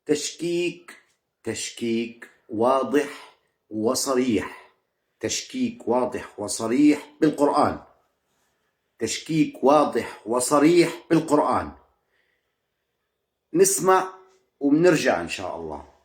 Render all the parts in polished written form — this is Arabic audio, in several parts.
تشكيك واضح وصريح، تشكيك واضح وصريح بالقرآن، تشكيك واضح وصريح بالقرآن. نسمع وبنرجع إن شاء الله.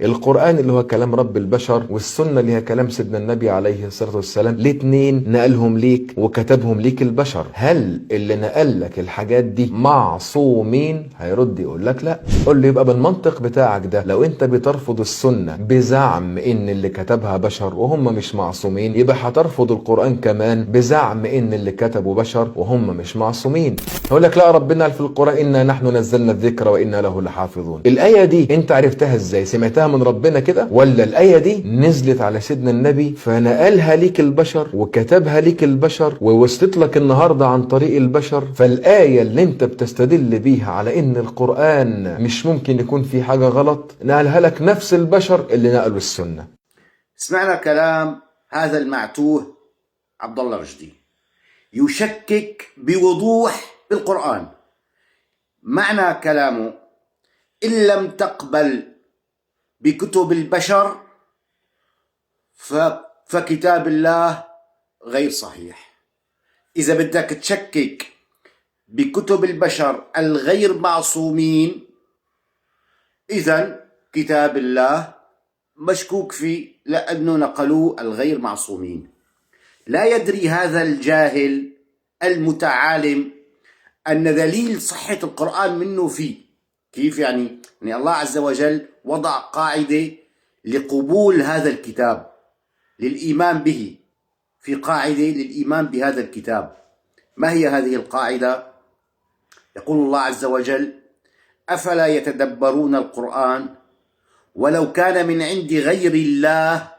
القرآن اللي هو كلام رب البشر، والسنة اللي هي كلام سيدنا النبي عليه الصلاة والسلام، الاتنين نقلهم ليك وكتبهم ليك البشر. هل اللي نقل لك الحاجات دي معصومين؟ هيرد يقول لك لا. قول له يبقى بالمنطق بتاعك ده، لو انت بترفض السنة بزعم ان اللي كتبها بشر وهم مش معصومين، يبقى هترفض القرآن كمان بزعم ان اللي كتبوا بشر وهم مش معصومين. هقول لك لا، ربنا قال في القرآن إنا نحن نزلنا الذكر وإنا له لحافظون. الآية دي انت عرفتها ازاي؟ سمعتها من ربنا كده، ولا الآية دي نزلت على سيدنا النبي فنقلها ليك البشر وكتبها ليك البشر ووصلت لك النهاردة عن طريق البشر؟ فالآية اللي انت بتستدل بيها على ان القرآن مش ممكن يكون فيه حاجة غلط، نقلها لك نفس البشر اللي نقلوا السنة. سمعنا كلام هذا المعتوه عبد الله رشدي يشكك بوضوح بالقرآن. معنى كلامه: إن لم تقبل بكتب البشر فكتاب الله غير صحيح. إذا بدك تشكك بكتب البشر الغير معصومين، إذن كتاب الله مشكوك فيه لأنه نقلوه الغير معصومين. لا يدري هذا الجاهل المتعالم أن دليل صحة القرآن منه فيه. كيف يعني؟ يعني الله عز وجل وضع قاعدة لقبول هذا الكتاب، للإيمان به، في قاعدة للإيمان بهذا الكتاب. ما هي هذه القاعدة؟ يقول الله عز وجل: أفلا يتدبرون القرآن ولو كان من عند غير الله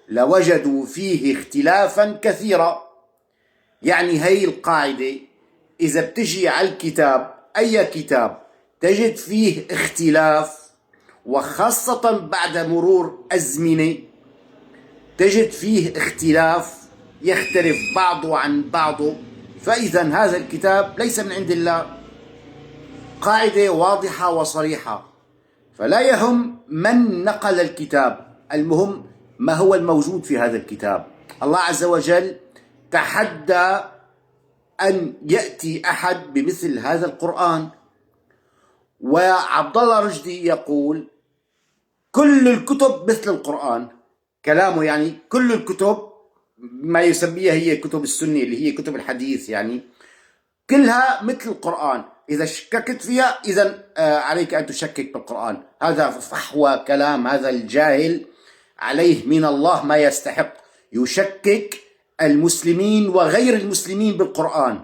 لوجدوا فيه اختلافا كثيرا. يعني هي القاعدة إذا بتجي على الكتاب، أي كتاب تجد فيه اختلاف، وخاصة بعد مرور أزمنة تجد فيه اختلاف يختلف بعضه عن بعضه، فإذا هذا الكتاب ليس من عند الله. قاعدة واضحة وصريحة. فلا يهم من نقل الكتاب، المهم ما هو الموجود في هذا الكتاب. الله عز وجل تحدى أن يأتي أحد بمثل هذا القرآن. وعبد الله رشدي يقول: كل الكتب مثل القرآن. كلامه يعني كل الكتب، ما يسميها هي كتب السنة اللي هي كتب الحديث، يعني كلها مثل القرآن. إذا شككت فيها إذن عليك أن تشكك بالقرآن. هذا فحوى كلام هذا الجاهل، عليه من الله ما يستحق. يشكك المسلمين وغير المسلمين بالقرآن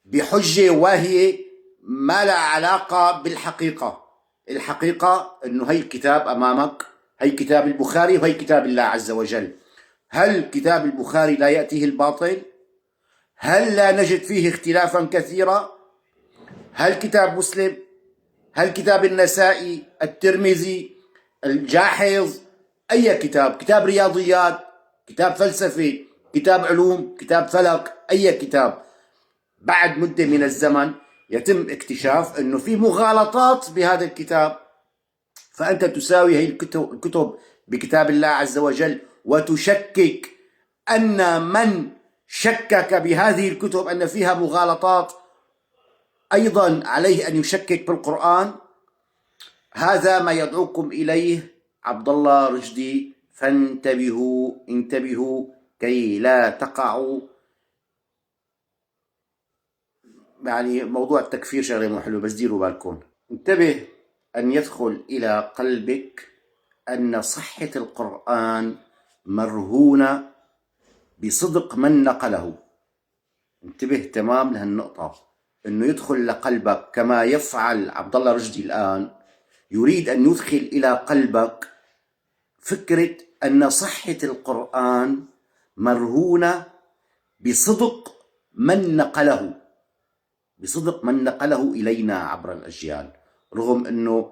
بحجة واهية ما لا علاقة بالحقيقة. الحقيقة أنه هي الكتاب أمامك، هي كتاب البخاري وهي كتاب الله عز وجل. هل كتاب البخاري لا يأتيه الباطل؟ هل لا نجد فيه اختلافا كثيرا؟ هل كتاب مسلم؟ هل كتاب النسائي، الترمذي، الجاحظ، أي كتاب، كتاب رياضيات، كتاب فلسفة، كتاب علوم، كتاب فلك، أي كتاب، بعد مدة من الزمن يتم اكتشاف أنه في مغالطات بهذا الكتاب، فأنت تساوي هي الكتب بكتاب الله عز وجل وتشكك أن من شكك بهذه الكتب أن فيها مغالطات أيضا عليه أن يشكك بالقرآن. هذا ما يدعوكم إليه عبد الله رشدي، فانتبهوا، انتبهوا كي لا تقعوا. يعني موضوع التكفير شغله مو حلو، بس ديروا بالكم. انتبه أن يدخل إلى قلبك أن صحة القرآن مرهونة بصدق من نقله. انتبه تمام لهالنقطة، أنه يدخل لقلبك كما يفعل عبد الله رشدي الآن. يريد أن يدخل إلى قلبك فكرة أن صحة القرآن مرهونة بصدق من نقله، بصدق من نقله إلينا عبر الأجيال. رغم أنه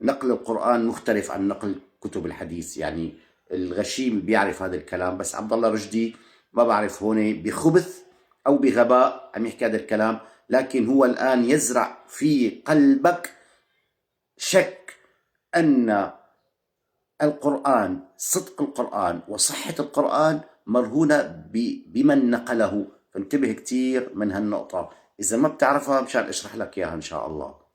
نقل القرآن مختلف عن نقل كتب الحديث، يعني الغشيم بيعرف هذا الكلام، بس عبد الله رشدي ما بعرف هون بخبث أو بغباء عم يحكي هذا الكلام. لكن هو الآن يزرع في قلبك شك أن القرآن، صدق القرآن وصحة القرآن مرهونة بمن نقله. فانتبه كتير من هالنقطة، إذا ما بتعرفها مشان أشرح لك إياها إن شاء الله.